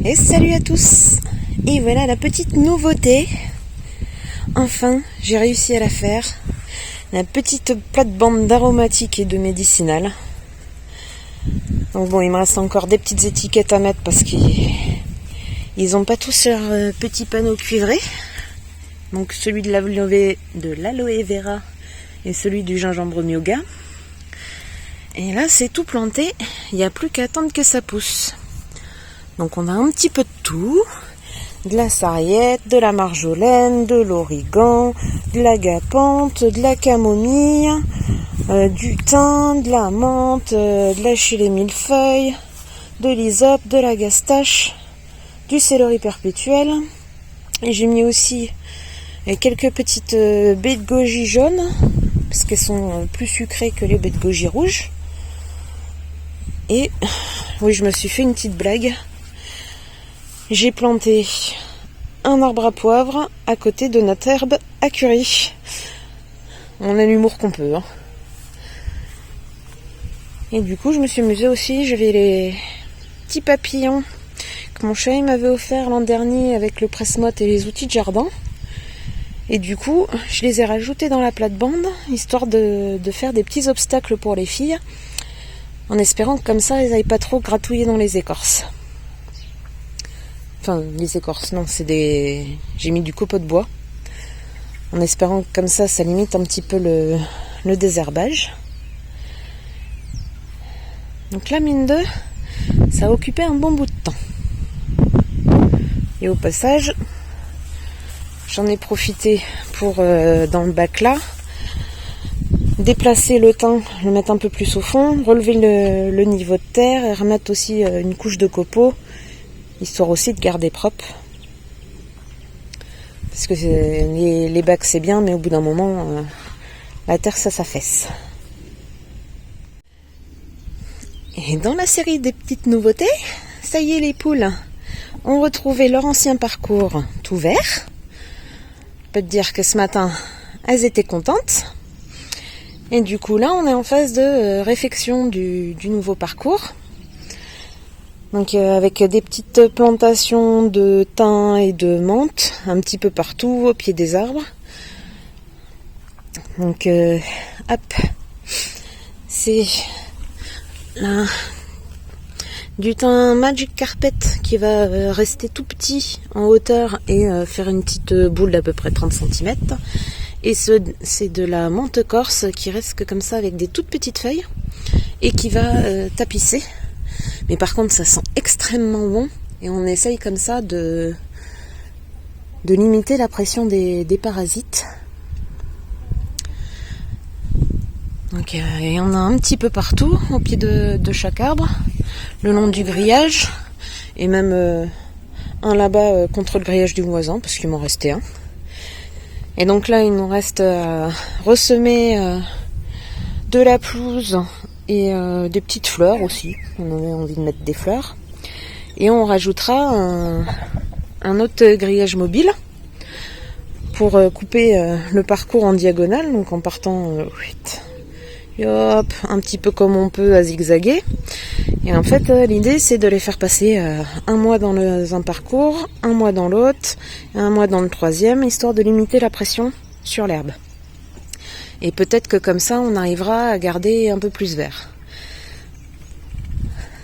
Et salut à tous. Et voilà la petite nouveauté. Enfin, j'ai réussi à la faire. La petite plate-bande d'aromatique et de médicinal. Donc bon, il me reste encore des petites étiquettes à mettre parce qu'ils n'ont pas tous leur petit panneau cuivré. Donc celui de l'aloe vera et celui du gingembre myoga. Et là, c'est tout planté. Il n'y a plus qu'à attendre que ça pousse. Donc on a un petit peu de tout. De la sarriette, de la marjolaine, de l'origan, de l'agapante, de la camomille, du thym, de la menthe, de la chili millefeuille, de l'hysope, de la gastache, du céleri perpétuel. Et j'ai mis aussi quelques petites baies de goji jaunes, parce qu'elles sont plus sucrées que les baies de goji rouges. Et oui, je me suis fait une petite blague. J'ai planté un arbre à poivre à côté de notre herbe à curry. On a l'humour qu'on peut. Hein. Et du coup, je me suis amusée aussi. J'avais les petits papillons que mon chéri m'avait offert l'an dernier avec le presse-motte et les outils de jardin. Et du coup, je les ai rajoutés dans la plate-bande, histoire de faire des petits obstacles pour les filles, en espérant que comme ça, elles n'aillent pas trop gratouiller dans les écorces. Enfin, les écorces, non, j'ai mis du copeau de bois. En espérant que comme ça limite un petit peu le désherbage. Donc là, mine de, ça a occupé un bon bout de temps. Et au passage, j'en ai profité pour, dans le bac là, déplacer le thym, le mettre un peu plus au fond, relever le niveau de terre et remettre aussi une couche de copeaux, histoire aussi de garder propre. Parce que les bacs c'est bien, mais au bout d'un moment, la terre ça s'affaisse. Et dans la série des petites nouveautés, ça y est, les poules ont retrouvé leur ancien parcours tout vert. Je peux te dire que ce matin, elles étaient contentes. Et du coup là, on est en phase de réfection du nouveau parcours. Donc avec des petites plantations de thym et de menthe un petit peu partout au pied des arbres. Donc hop, c'est là du thym Magic Carpet qui va rester tout petit en hauteur et faire une petite boule d'à peu près 30 cm. Et c'est de la menthe corse qui reste comme ça avec des toutes petites feuilles et qui va tapisser. Mais par contre, ça sent extrêmement bon et on essaye comme ça de limiter la pression des parasites. Donc il y en a un petit peu partout, au pied de chaque arbre, le long du grillage, et même un là-bas contre le grillage du voisin, parce qu'il m'en restait un. Et donc là, il nous reste à ressemer de la pelouse et des petites fleurs aussi. On avait envie de mettre des fleurs. Et on rajoutera un autre grillage mobile pour couper le parcours en diagonale, donc en partant hop, un petit peu comme on peut à zigzaguer. Et en fait, l'idée c'est de les faire passer un mois dans un parcours, un mois dans l'autre, et un mois dans le troisième, histoire de limiter la pression sur l'herbe. Et peut-être que comme ça, on arrivera à garder un peu plus vert.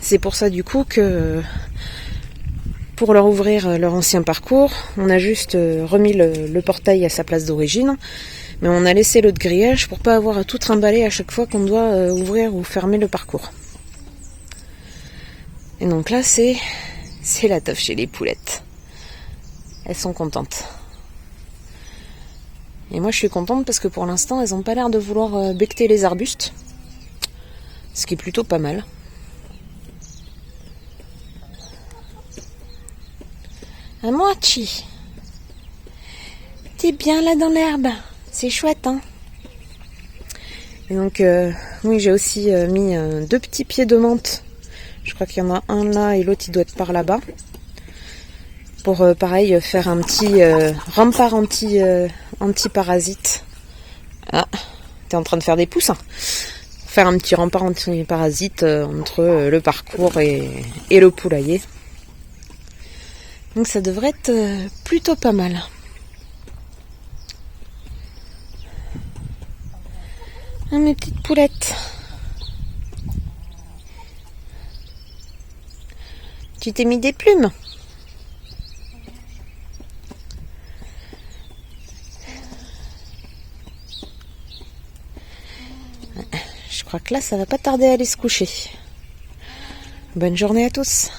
C'est pour ça du coup que pour leur ouvrir leur ancien parcours, on a juste remis le portail à sa place d'origine, mais on a laissé l'autre grillage pour pas avoir à tout trimballer à chaque fois qu'on doit ouvrir ou fermer le parcours. Et donc là, c'est la teuf chez les poulettes. Elles sont contentes. Et moi, je suis contente parce que pour l'instant, elles n'ont pas l'air de vouloir becqueter les arbustes. Ce qui est plutôt pas mal. À moitié. T'es bien là dans l'herbe. C'est chouette, hein. Et donc, oui, j'ai aussi mis 2 petits pieds de menthe. Je crois qu'il y en a un là et l'autre, il doit être par là-bas. Pour, pareil, faire un petit rempart anti-parasite. Ah, t'es en train de faire des poussins. Faire un petit rempart anti-parasite entre le parcours et le poulailler. Donc ça devrait être plutôt pas mal. Ah, mes petites poulettes. Tu t'es mis des plumes? Je crois que là, ça va pas tarder à aller se coucher. Bonne journée à tous.